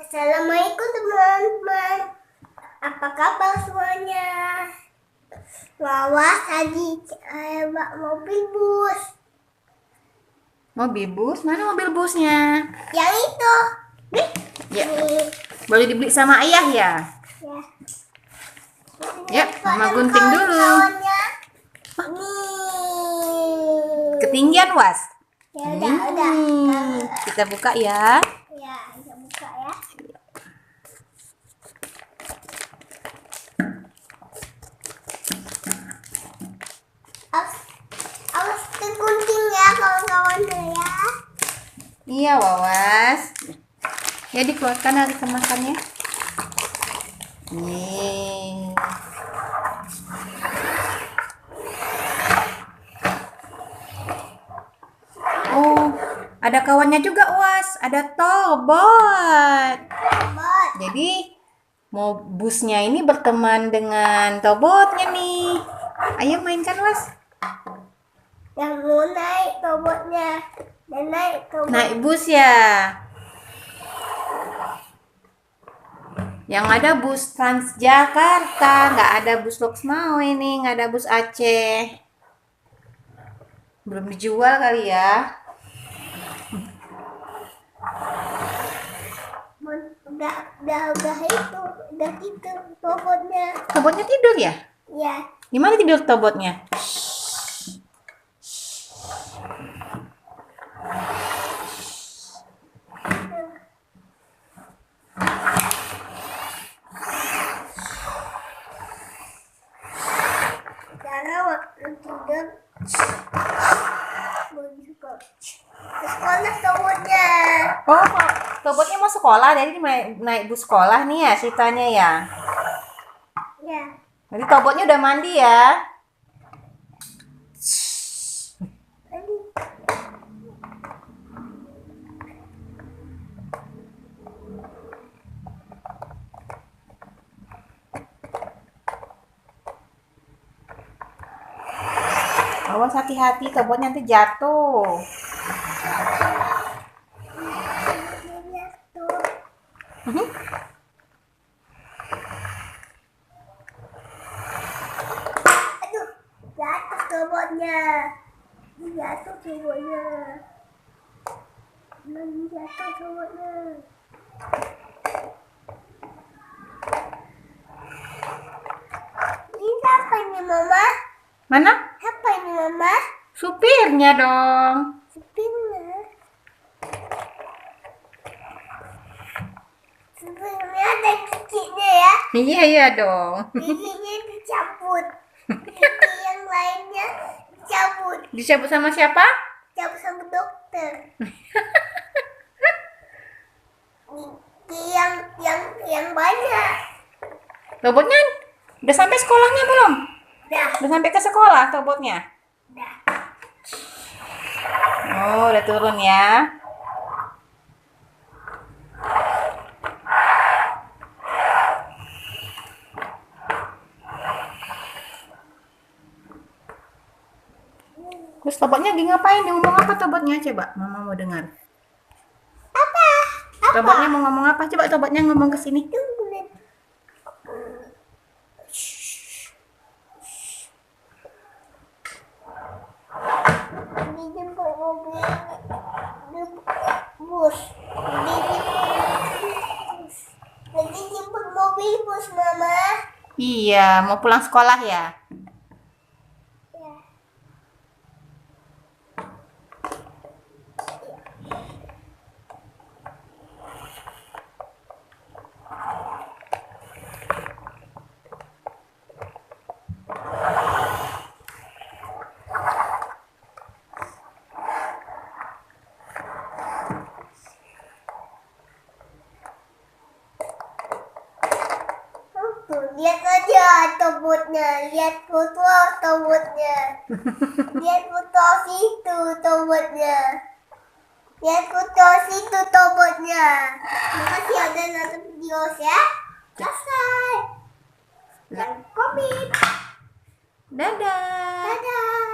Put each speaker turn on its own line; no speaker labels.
Assalamualaikum teman-teman. Apa kabar semuanya? Wawas tadi bak mobil bus.
Mobil bus? Mana mobil busnya?
Yang itu. Nih.
Ya.
Nih.
Boleh dibeli sama ayah ya?
Ya.
Ya, Mama gunting dulu.
Kawannya. Nih.
Ketinggian, Was.
Ya udah.
Kita buka ya.
Ya, kita buka ya. Awas tergunting ya kawan-kawannya ya.
Iya, Wawas. Ya, dikeluarkan dari kemasannya. Nih. Oh, ada kawannya juga, Was. Ada Tobot. Jadi, mau busnya ini berteman dengan Tobotnya nih. Ayo mainkan, Was.
Yang mau naik robotnya dan naik robot.
Naik bus ya. Yang ada bus Transjakarta, nggak ada bus Loksmawe ini, nggak ada bus Aceh. Belum dijual kali ya.
Udah itu, udah tidur robotnya.
Tobotnya tidur ya?
Ya,
Gimana tidur Tobotnya?
karena waktu tidur begitu. Sekolah robotnya.
Oh, Tobotnya mau sekolah, jadi naik bus sekolah nih ya ceritanya ya.
Ya,
Jadi Tobotnya udah mandi ya.
tadi
Awas hati-hati, Tobotnya nanti jatuh.
dia tuh. Aduh, jatuh robotnya. Jatuh robotnya. Jatuh robotnya. Ini siapa ini Mama?
Mana?
Siapa ini Mama?
Supirnya dong.
Supirnya. Supirnya ada giginya ya.
Iya dong.
Giginya dicabut. Gigi yang lainnya dicabut.
Dicabut sama siapa?
Dicabut sama dokter. Gigi yang banyak.
Robotnya udah sampai sekolahnya belum?
Dah,
Udah sampai ke sekolah robotnya?
dah.
Oh, udah turun ya. Terus robotnya lagi ngapain? Dia ngomong apa robotnya? Coba Mama mau dengar.
Apa?
Robotnya mau ngomong apa? Coba robotnya ngomong ke sini.
Tunggu nih. Dijemput mobil bus. Dijemput mobil bus Mama.
Iya, mau pulang sekolah ya?
Ya. Tuh, lihat aja tobotnya, lihat foto tobotnya, lihat foto situ tobotnya, lihat foto situ tobotnya. Makasih udah nonton video ya, subscribe, dan komen.
Dadah.
Dadah.